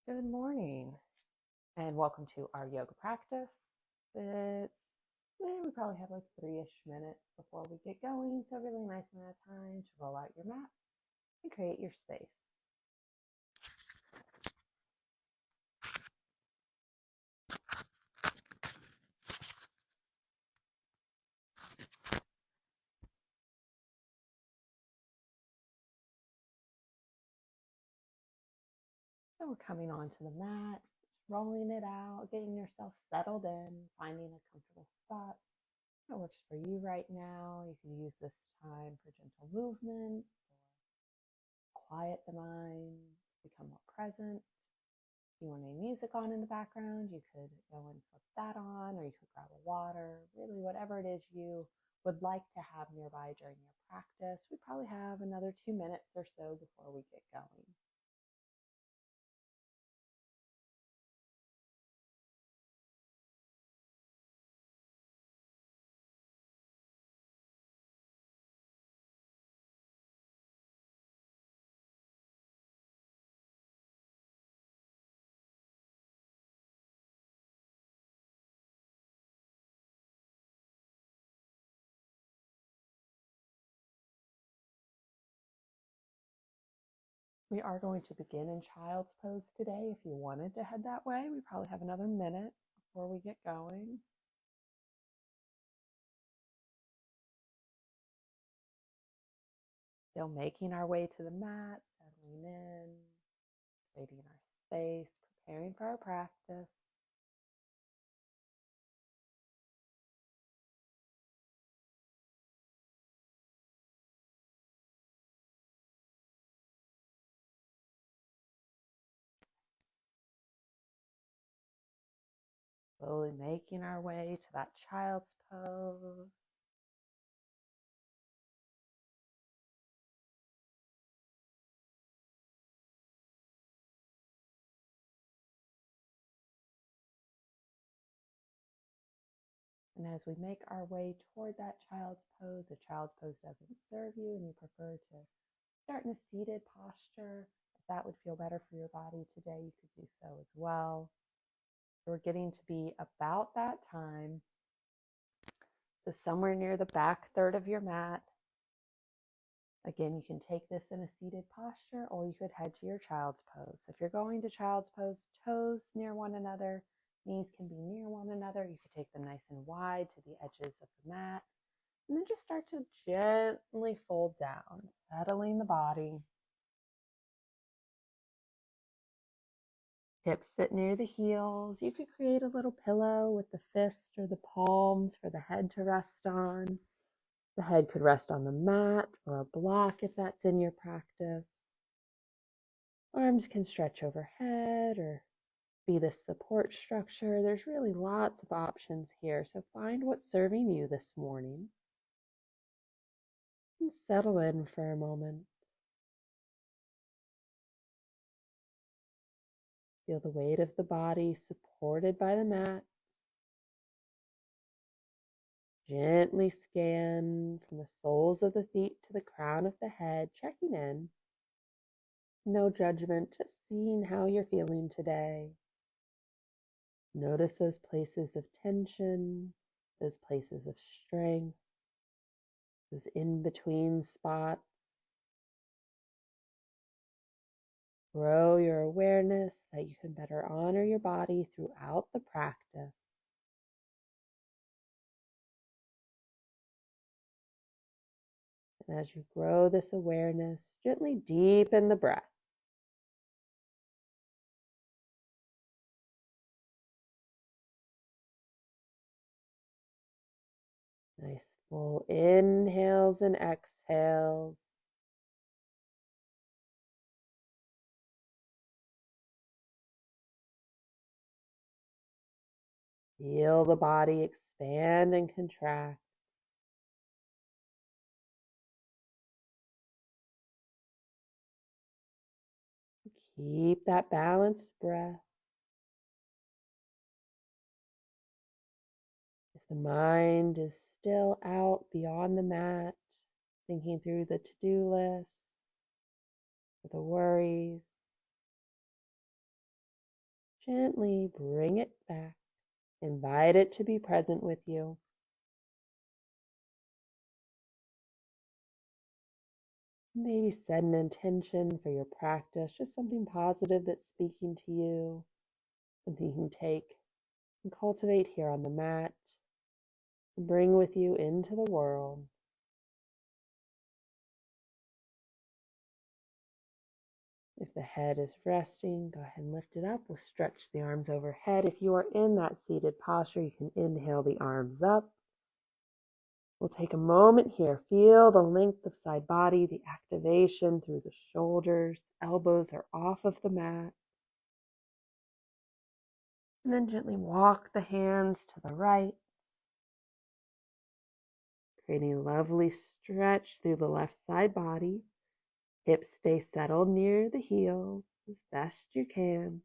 Good morning and welcome to our yoga practice. We probably have like 3-ish minutes before we get going, so really nice amount of time to roll out your mat and create your space. So we're coming onto the mat, rolling it out, getting yourself settled in, finding a comfortable spot that works for you right now. You can use this time for gentle movement, quiet the mind, become more present. If you want any music on in the background, you could go and flip that on, or you could grab a water, really whatever it is you would like to have nearby during your practice. We probably have another 2 minutes or so before we get going. We are going to begin in child's pose today. If you wanted to head that way, we probably have another minute before we get going. Still making our way to the mat, settling in, creating our space, preparing for our practice. Slowly making our way to that child's pose. And as we make our way toward that child's pose, the child's pose doesn't serve you and you prefer to start in a seated posture, if that would feel better for your body today, you could do so as well. So we're getting to be about that time. So somewhere near the back third of your mat. Again, you can take this in a seated posture or you could head to your child's pose. If you're going to child's pose, toes near one another, knees can be near one another. You could take them nice and wide to the edges of the mat. And then just start to gently fold down, settling the body. Hips sit near the heels. You could create a little pillow with the fist or the palms for the head to rest on. The head could rest on the mat or a block if that's in your practice. Arms can stretch overhead or be the support structure. There's really lots of options here, so find what's serving you this morning and settle in for a moment. Feel the weight of the body supported by the mat. Gently scan from the soles of the feet to the crown of the head, checking in. No judgment, just seeing how you're feeling today. Notice those places of tension, those places of strength, those in-between spots. Grow your awareness that you can better honor your body throughout the practice. And as you grow this awareness, gently deepen the breath. Nice full inhales and exhales. Feel the body expand and contract. Keep that balanced breath. If the mind is still out beyond the mat, thinking through the to-do list or the worries, gently bring it back. Invite it to be present with you. Maybe set an intention for your practice, just something positive that's speaking to you, something you can take and cultivate here on the mat and bring with you into the world. If the head is resting, go ahead and lift it up. We'll stretch the arms overhead. If you are in that seated posture, you can inhale the arms up. We'll take a moment here. Feel the length of side body, the activation through the shoulders. Elbows are off of the mat. And then gently walk the hands to the right, creating a lovely stretch through the left side body. Hips stay settled near the heels as best you can.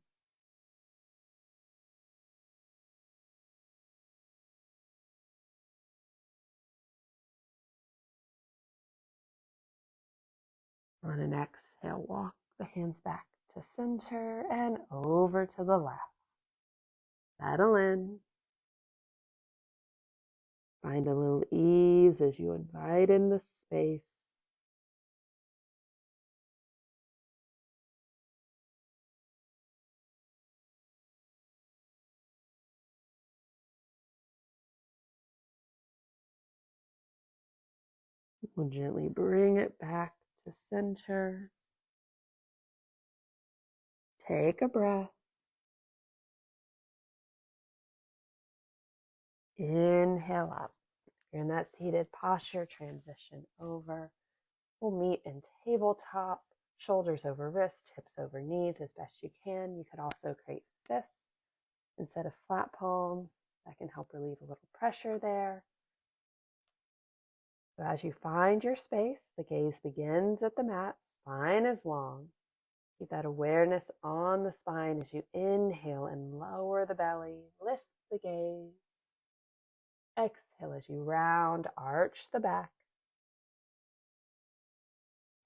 On an exhale, walk the hands back to center and over to the left. Settle in. Find a little ease as you invite in the space. We'll gently bring it back to center. Take a breath. Inhale up. You're in that seated posture, transition over. We'll meet in tabletop, shoulders over wrists, hips over knees as best you can. You could also create fists instead of flat palms. That can help relieve a little pressure there. So as you find your space, the gaze begins at the mat, spine is long. Keep that awareness on the spine as you inhale and lower the belly, lift the gaze. Exhale as you round, arch the back.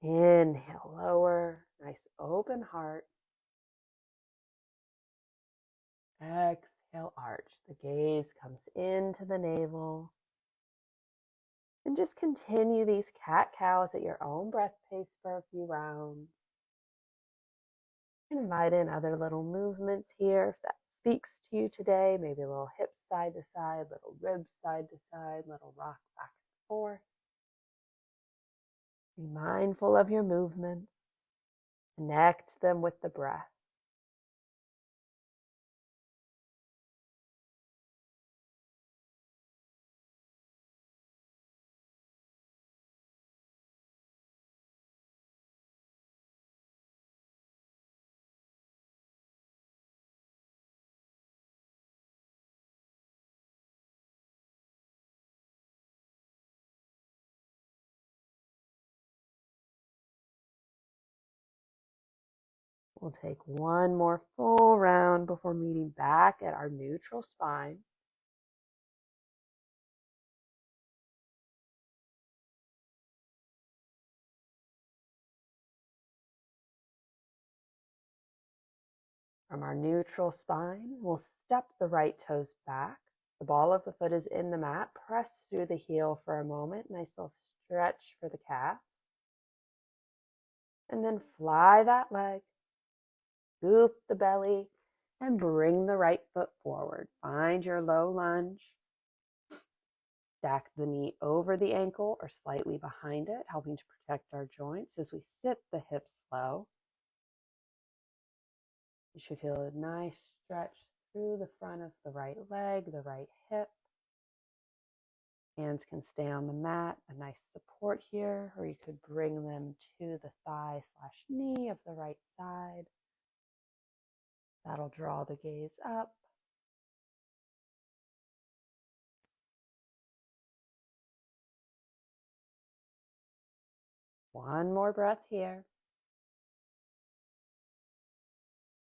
Inhale, lower, nice open heart. Exhale, arch. The gaze comes into the navel. And just continue these cat-cows at your own breath pace for a few rounds. And invite in other little movements here if that speaks to you today. Maybe a little hips side to side, little ribs side to side, little rock back and forth. Be mindful of your movements. Connect them with the breath. We'll take one more full round before meeting back at our neutral spine. From our neutral spine, we'll step the right toes back. The ball of the foot is in the mat. Press through the heel for a moment. Nice little stretch for the calf. And then fly that leg. Scoop the belly and bring the right foot forward. Find your low lunge. Stack the knee over the ankle or slightly behind it, helping to protect our joints as we sit the hips low. You should feel a nice stretch through the front of the right leg, the right hip. Hands can stay on the mat, a nice support here, or you could bring them to the thigh/knee of the right side. That'll draw the gaze up. One more breath here.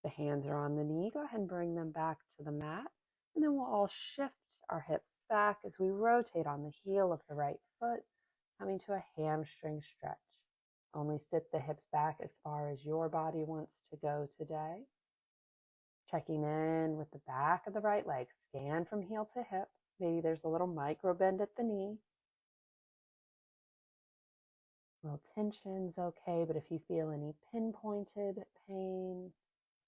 The hands are on the knee. Go ahead and bring them back to the mat. And then we'll all shift our hips back as we rotate on the heel of the right foot, coming to a hamstring stretch. Only sit the hips back as far as your body wants to go today. Checking in with the back of the right leg. Scan from heel to hip. Maybe there's a little micro bend at the knee. A little tension's okay, but if you feel any pinpointed pain,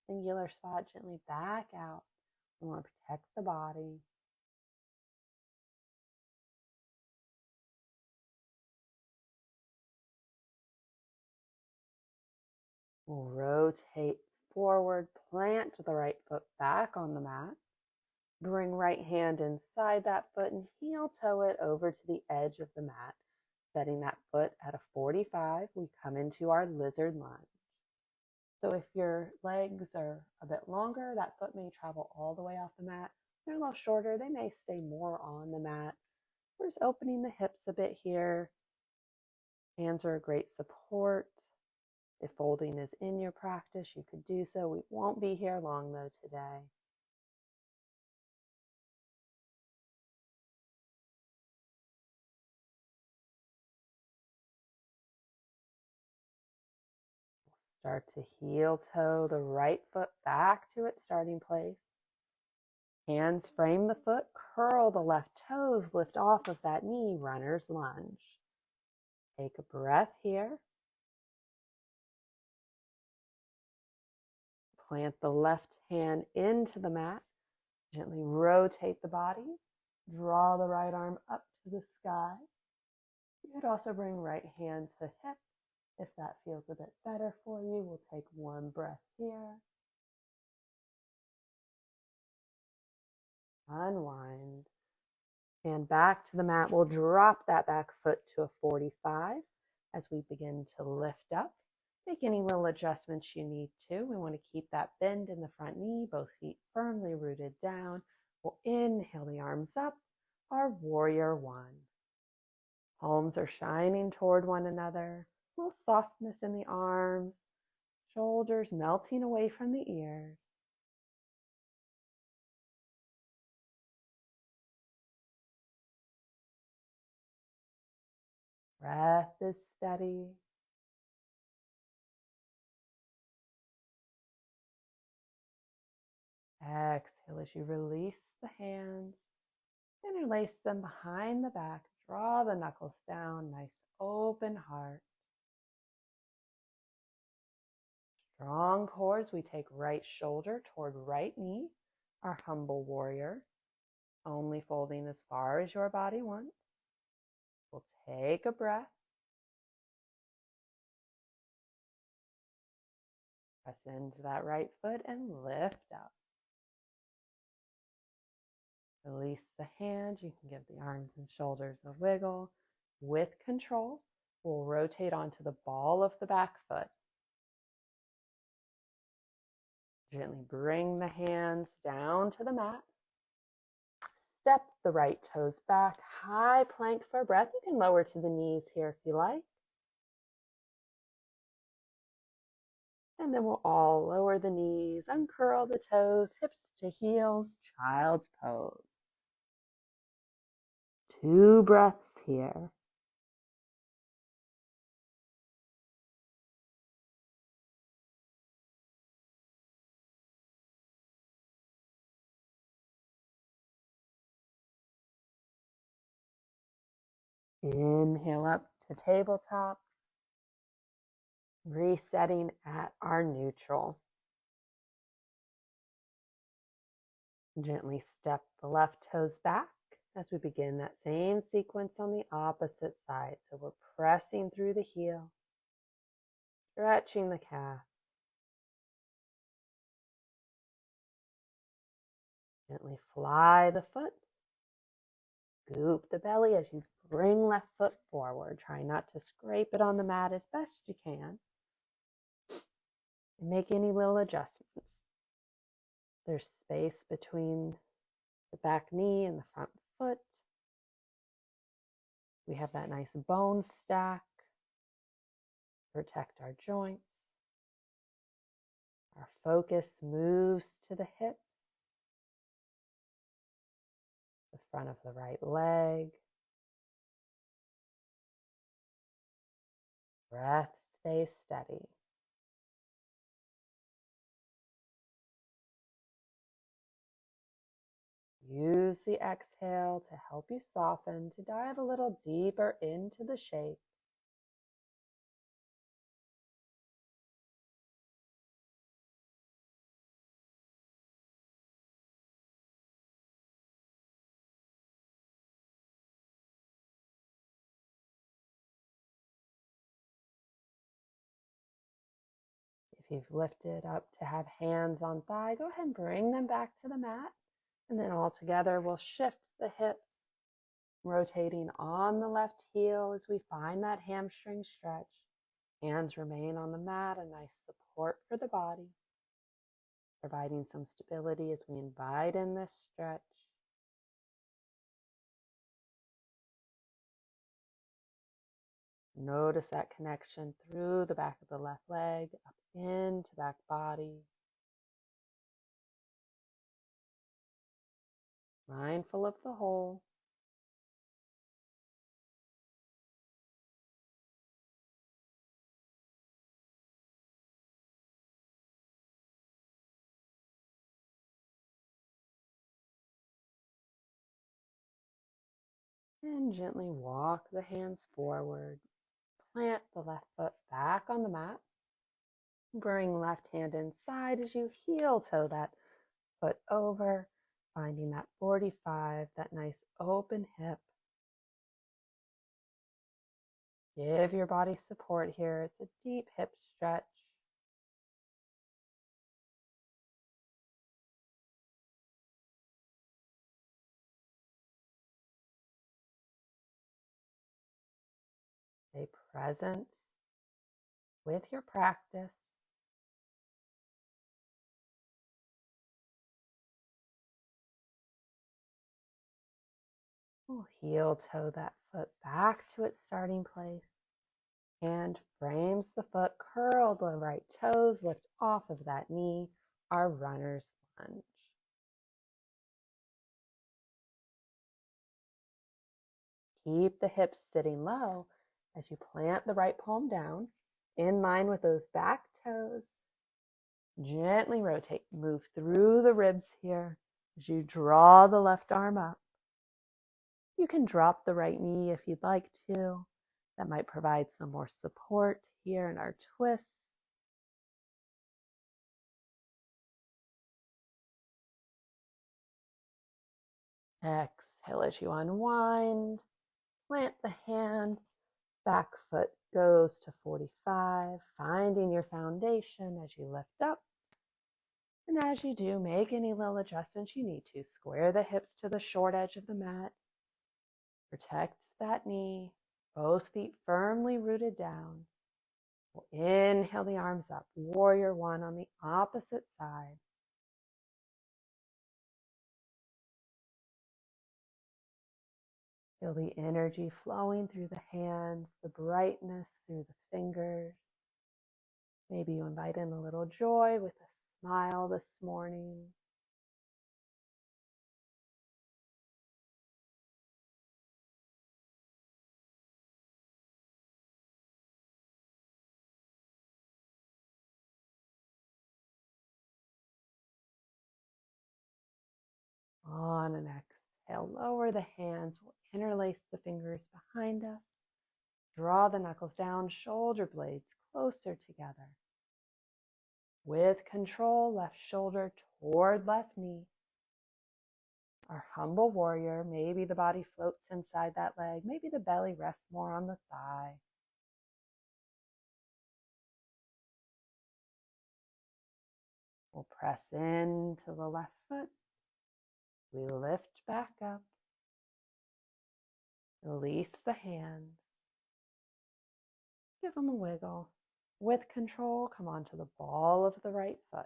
singular spot, gently back out. We want to protect the body. We'll rotate forward, plant the right foot back on the mat. Bring right hand inside that foot and heel toe it over to the edge of the mat. Setting that foot at a 45, we come into our lizard lunge. So if your legs are a bit longer, that foot may travel all the way off the mat. If they're a little shorter, they may stay more on the mat. We're just opening the hips a bit here. Hands are a great support. If folding is in your practice, you could do so. We won't be here long though today. Start to heel toe the right foot back to its starting place. Hands frame the foot, curl the left toes, lift off of that knee, runner's lunge. Take a breath here. Plant the left hand into the mat. Gently rotate the body. Draw the right arm up to the sky. You could also bring right hand to hip. If that feels a bit better for you, we'll take one breath here. Unwind. And back to the mat. We'll drop that back foot to a 45 as we begin to lift up. Make any little adjustments you need to. We want to keep that bend in the front knee, both feet firmly rooted down. We'll inhale the arms up, our warrior one. Palms are shining toward one another. A little softness in the arms, shoulders melting away from the ears. Breath is steady. Exhale as you release the hands. Interlace them behind the back. Draw the knuckles down. Nice open heart. Strong core as we take right shoulder toward right knee. Our humble warrior. Only folding as far as your body wants. We'll take a breath. Press into that right foot and lift up. Release the hands. You can give the arms and shoulders a wiggle. With control, we'll rotate onto the ball of the back foot. Gently bring the hands down to the mat. Step the right toes back. High plank for breath. You can lower to the knees here if you like. And then we'll all lower the knees, uncurl the toes, hips to heels, child's pose. 2 breaths here. Inhale up to tabletop, resetting at our neutral. Gently step the left toes back as we begin that same sequence on the opposite side. So we're pressing through the heel, stretching the calf. Gently fly the foot. Scoop the belly as you bring left foot forward. Try not to scrape it on the mat as best you can. And make any little adjustments. There's space between the back knee and the front foot. We have that nice bone stack. Protect our joints. Our focus moves to the hips, the front of the right leg. Breath stays steady. use the exhale to help you soften, to dive a little deeper into the shape. If you've lifted up to have hands on thigh, go ahead and bring them back to the mat. And then all together, we'll shift the hips, rotating on the left heel as we find that hamstring stretch. Hands remain on the mat, a nice support for the body, providing some stability as we invite in this stretch. Notice that connection through the back of the left leg, up into back body. Mindful of the whole. And gently walk the hands forward. Plant the left foot back on the mat. Bring left hand inside as you heel toe that foot over, finding that 45, that nice open hip. Give your body support here. It's a deep hip stretch. Stay present with your practice. We'll heel toe that foot back to its starting place. Hand frames the foot, curl the right toes, lift off of that knee, our runner's lunge. Keep the hips sitting low as you plant the right palm down, in line with those back toes. Gently rotate, move through the ribs here as you draw the left arm up. You can drop the right knee if you'd like to. That might provide some more support here in our twist. Exhale as you unwind. Plant the hand. Back foot goes to 45, finding your foundation as you lift up. And as you do, make any little adjustments you need to. Square the hips to the short edge of the mat. Protect that knee. Both feet firmly rooted down. We'll inhale the arms up. Warrior one on the opposite side. Feel the energy flowing through the hands, the brightness through the fingers. Maybe you invite in a little joy with a smile this morning. On an exhale, lower the hands. We'll interlace the fingers behind us. Draw the knuckles down, shoulder blades closer together. With control, left shoulder toward left knee. Our humble warrior, maybe the body floats inside that leg. Maybe the belly rests more on the thigh. We'll press into the left foot. We lift back up. Release the hands. Give them a wiggle. With control, come onto the ball of the right foot.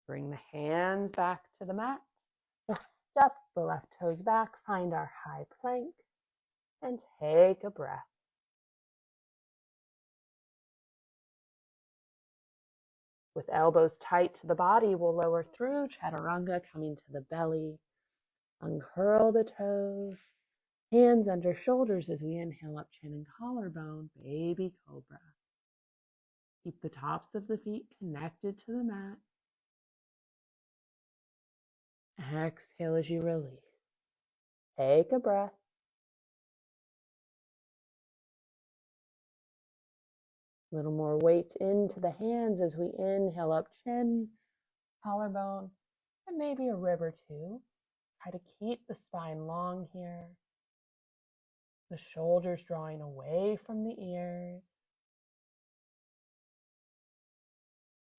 Bring the hands back to the mat. We'll step the left toes back, find our high plank, and take a breath. With elbows tight to the body, we'll lower through chaturanga, coming to the belly. Uncurl the toes. Hands under shoulders as we inhale up chin and collarbone, baby cobra. Keep the tops of the feet connected to the mat. Exhale as you release. Take a breath. A little more weight into the hands as we inhale up, chin, collarbone, and maybe a rib or two. Try to keep the spine long here. The shoulders drawing away from the ears.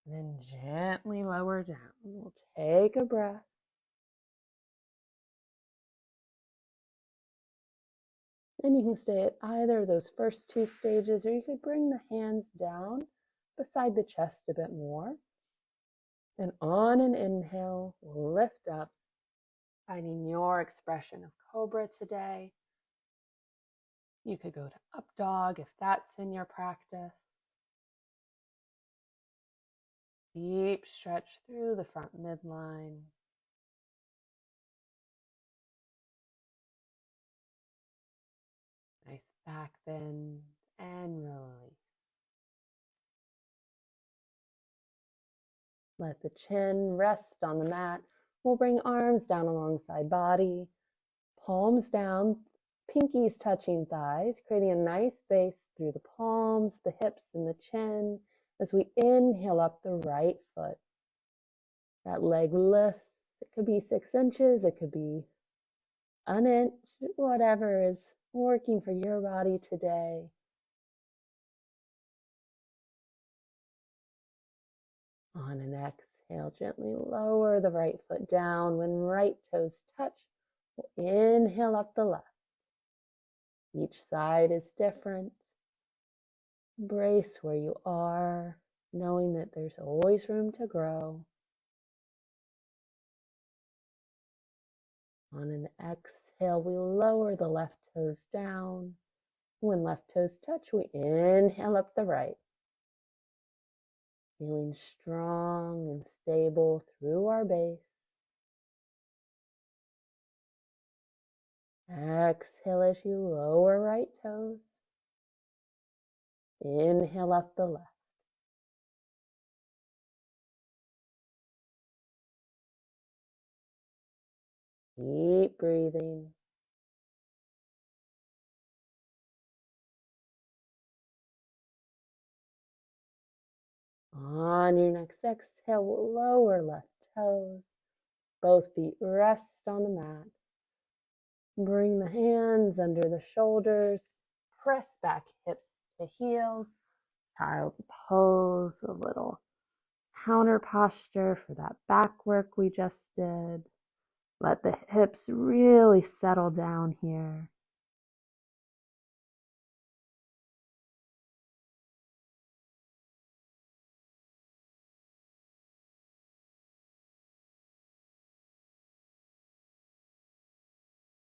And then gently lower down. We'll take a breath. And you can stay at either of those first two stages, or you could bring the hands down beside the chest a bit more. And on an inhale, we'll lift up, finding your expression of cobra today. You could go to up dog if that's in your practice. Deep stretch through the front midline. Nice back bend and release. Let the chin rest on the mat. We'll bring arms down alongside body, palms down, pinkies touching thighs, creating a nice base through the palms, the hips, and the chin as we inhale up the right foot. That leg lifts. It could be 6 inches, it could be an inch, whatever is working for your body today. On an exhale, gently lower the right foot down. When right toes touch, we'll inhale up the left. Each side is different. Embrace where you are, knowing that there's always room to grow. On an exhale, we lower the left toes down. When left toes touch, we inhale up the right. Feeling strong and stable through our base. Exhale as you lower right toes. Inhale up the left. Keep breathing. On your next exhale, we'll lower left toes. Both feet rest on the mat. Bring the hands under the shoulders. Press back hips to heels. Child's pose, a little counter posture for that back work we just did. Let the hips really settle down here.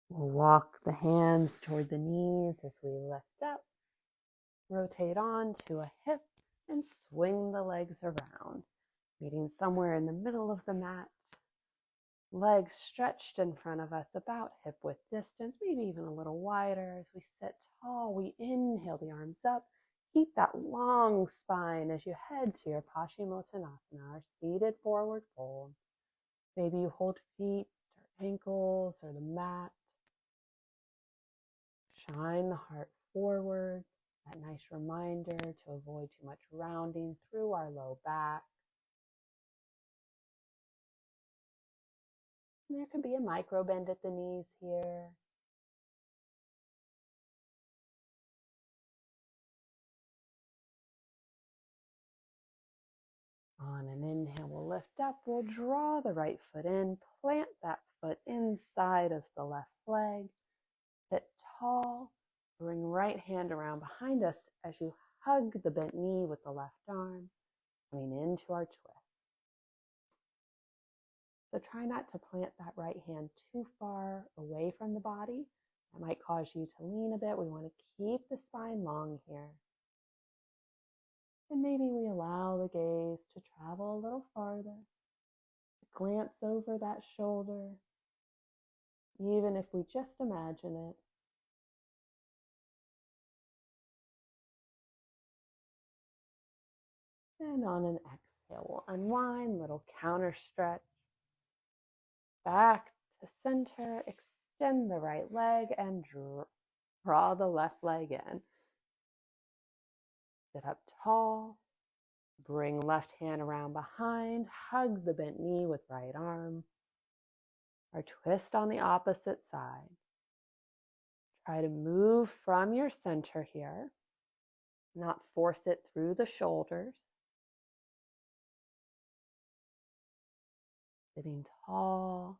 We'll walk the hands toward the knees as we lift up. Rotate on to a hip and swing the legs around, meeting somewhere in the middle of the mat. Legs stretched in front of us, about hip width distance, maybe even a little wider. As we sit tall, we inhale the arms up. Keep that long spine as you head to your Paschimottanasana, our seated forward fold. Maybe you hold feet or ankles or the mat. Shine the heart forward, that nice reminder to avoid too much rounding through our low back. And there can be a micro bend at the knees here. On an inhale, we'll lift up. We'll draw the right foot in, plant that foot inside of the left leg. Sit tall. Bring right hand around behind us as you hug the bent knee with the left arm, coming into our twist. So try not to plant that right hand too far away from the body. That might cause you to lean a bit. We want to keep the spine long here. And maybe we allow the gaze to travel a little farther. Glance over that shoulder, even if we just imagine it. And on an exhale, we'll unwind, little counter stretch. back to center. Extend the right leg and draw the left leg in. Sit up tall. Bring left hand around behind. Hug the bent knee with right arm. Or twist on the opposite side. Try to move from your center here. Not force it through the shoulders. Sitting tall.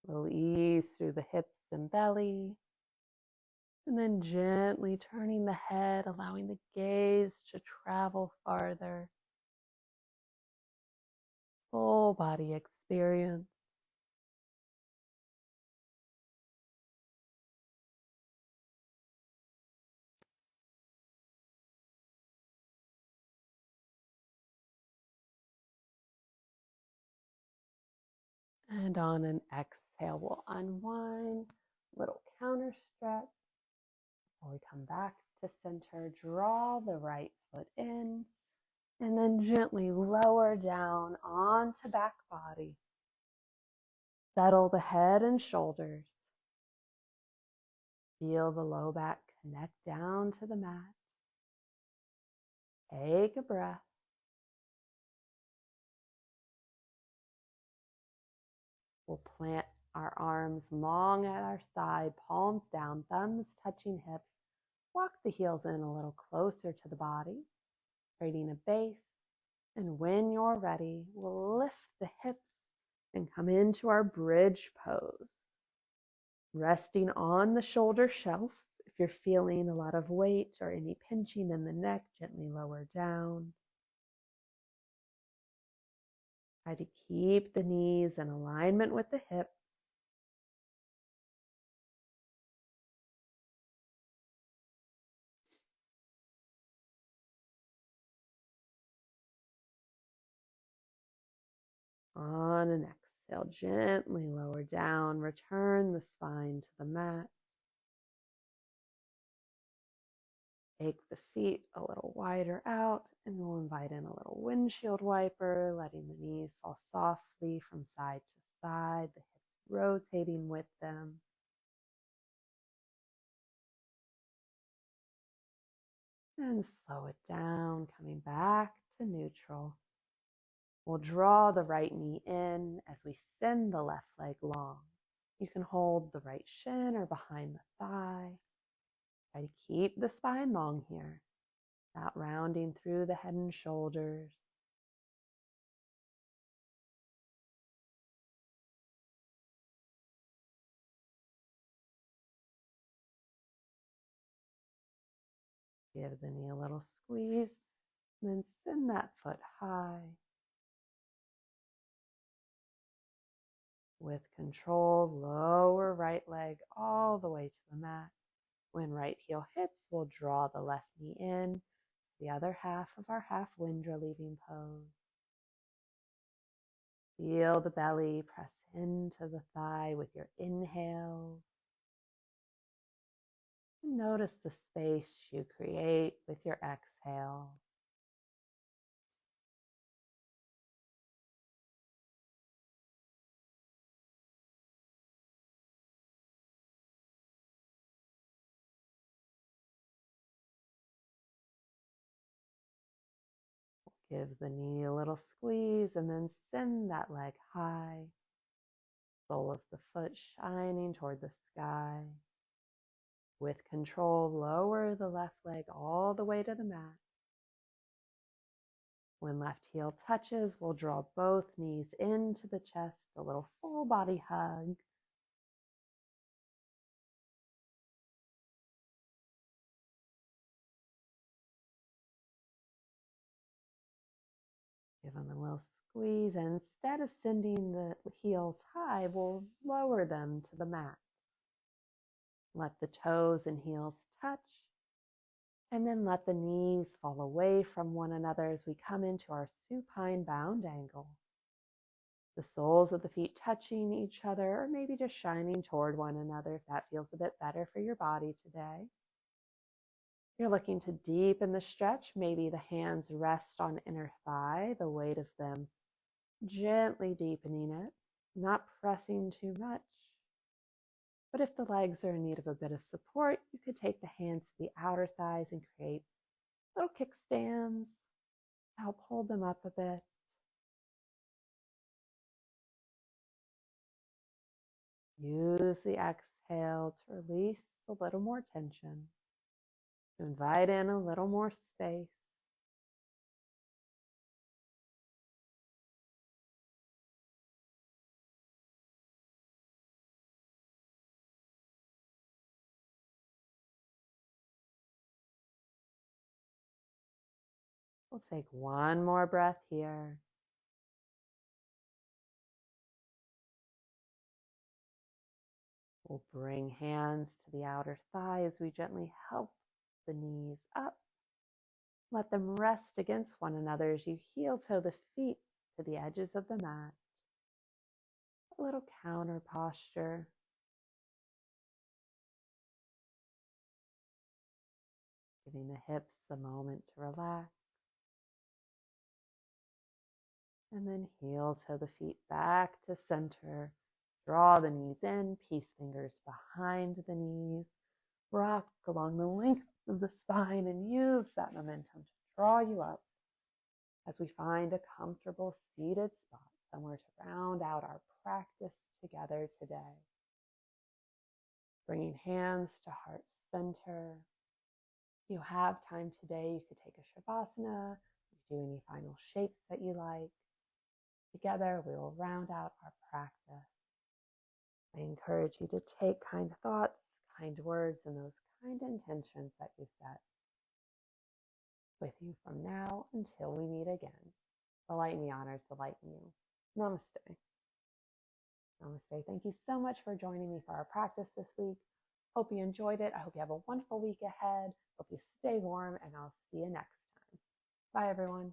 A little ease through the hips and belly. And then gently turning the head, allowing the gaze to travel farther. Full body experience. And on an exhale, we'll unwind, little counter stretch. Before we come back to center, draw the right foot in, and then gently lower down onto back body. Settle the head and shoulders. Feel the low back connect down to the mat. Take a breath. We'll plant our arms long at our side, palms down, thumbs touching hips. Walk the heels in a little closer to the body, creating a base. And when you're ready, we'll lift the hips and come into our bridge pose. Resting on the shoulder shelf. If you're feeling a lot of weight or any pinching in the neck, gently lower down. Try to keep the knees in alignment with the hips. On an exhale, gently lower down, return the spine to the mat. Take the feet a little wider out, and we'll invite in a little windshield wiper, letting the knees fall softly from side to side, the hips rotating with them. And slow it down, coming back to neutral. We'll draw the right knee in as we send the left leg long. You can hold the right shin or behind the thigh. Try to keep the spine long here, not rounding through the head and shoulders. Give the knee a little squeeze, and then send that foot high. With control, lower right leg all the way to the mat. When right heel hits, we'll draw the left knee in, the other half of our half wind relieving pose. Feel the belly press into the thigh with your inhale. Notice the space you create with your exhale. Give the knee a little squeeze and then send that leg high. Sole of the foot shining toward the sky. With control, lower the left leg all the way to the mat. When left heel touches, we'll draw both knees into the chest, a little full body hug. Give them a little squeeze, and instead of sending the heels high, we'll lower them to the mat. Let the toes and heels touch, and then let the knees fall away from one another as we come into our supine bound angle. The soles of the feet touching each other, or maybe just shining toward one another if that feels a bit better for your body today. You're looking to deepen the stretch. Maybe the hands rest on inner thigh, the weight of them gently deepening it. not pressing too much. But if the legs are in need of a bit of support, you could take the hands to the outer thighs and create little kickstands to help hold them up a bit. Use the exhale to release a little more tension, to invite in a little more space. We'll take one more breath here. We'll bring hands to the outer thigh as we gently help the knees up. Let them rest against one another as you heel toe the feet to the edges of the mat. A little counter posture. Giving the hips a moment to relax. And then heel toe the feet back to center. Draw the knees in, peace fingers behind the knees. Rock along the length of the spine and use that momentum to draw you up as we find a comfortable seated spot somewhere to round out our practice together today. Bringing hands to heart center. If you have time today, you could take a Shavasana, do any final shapes that you like. Together, we will round out our practice. I encourage you to take kind thoughts, kind words, and those kind intentions that you set with you from now until we meet again. The light and the honors the light in you. Namaste. Namaste. Thank you so much for joining me for our practice this week. Hope you enjoyed it. I hope you have a wonderful week ahead. Hope you stay warm, and I'll see you next time. Bye, everyone.